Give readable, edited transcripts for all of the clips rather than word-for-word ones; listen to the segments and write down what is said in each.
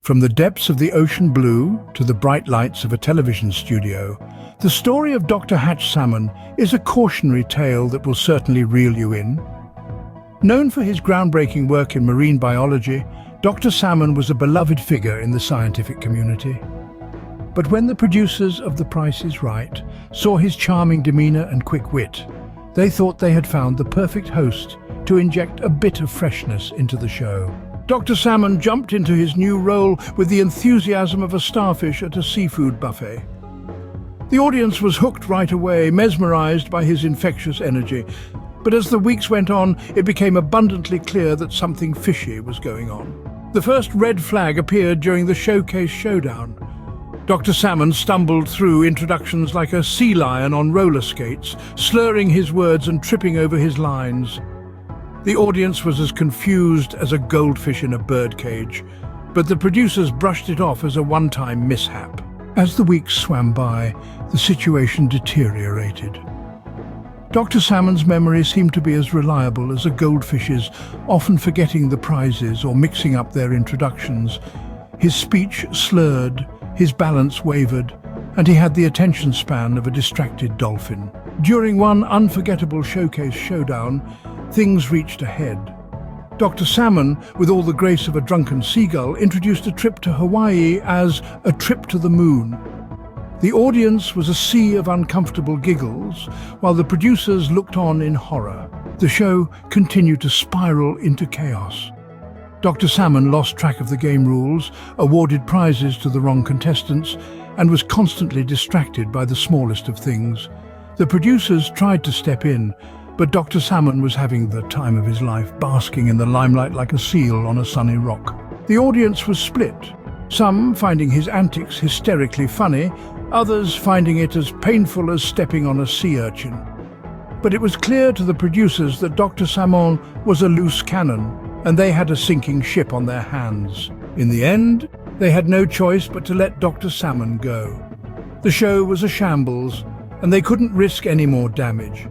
From the depths of the ocean blue to the bright lights of a television studio, the story of Dr. Hatch Salmon is a cautionary tale that will certainly reel you in. Known for his groundbreaking work in marine biology, Dr. Salmon was a beloved figure in the scientific community. But when the producers of The Price is Right saw his charming demeanor and quick wit, they thought they had found the perfect host to inject a bit of freshness into the show. Dr. Salmon jumped into his new role with the enthusiasm of a starfish at a seafood buffet. The audience was hooked right away, mesmerized by his infectious energy. But as the weeks went on, it became abundantly clear that something fishy was going on. The first red flag appeared during the showcase showdown. Dr. Salmon stumbled through introductions like a sea lion on roller skates, slurring his words and tripping over his lines. The audience was as confused as a goldfish in a birdcage, but the producers brushed it off as a one-time mishap. As the weeks swam by, the situation deteriorated. Dr. Salmon's memory seemed to be as reliable as a goldfish's, often forgetting the prizes or mixing up their introductions. His speech slurred, his balance wavered, and he had the attention span of a distracted dolphin. During one unforgettable showcase showdown, things reached a head. Dr. Salmon, with all the grace of a drunken seagull, introduced a trip to Hawaii as a trip to the moon. The audience was a sea of uncomfortable giggles, while the producers looked on in horror. The show continued to spiral into chaos. Dr. Salmon lost track of the game rules, awarded prizes to the wrong contestants, and was constantly distracted by the smallest of things. The producers tried to step in, but Dr. Salmon was having the time of his life, basking in the limelight like a seal on a sunny rock. The audience was split, some finding his antics hysterically funny, others finding it as painful as stepping on a sea urchin. But it was clear to the producers that Dr. Salmon was a loose cannon, and they had a sinking ship on their hands. In the end, they had no choice but to let Dr. Salmon go. The show was a shambles, and they couldn't risk any more damage.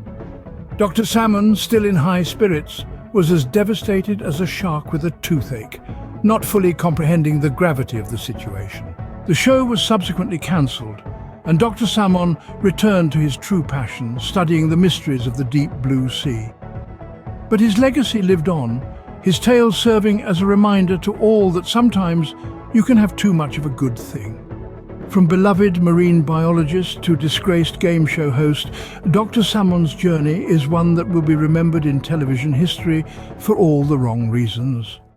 Dr. Salmon, still in high spirits, was as devastated as a shark with a toothache, not fully comprehending the gravity of the situation. The show was subsequently cancelled, and Dr. Salmon returned to his true passion, studying the mysteries of the deep blue sea. But his legacy lived on, his tale serving as a reminder to all that sometimes you can have too much of a good thing. From beloved marine biologist to disgraced game show host, Dr. Salmon's journey is one that will be remembered in television history for all the wrong reasons.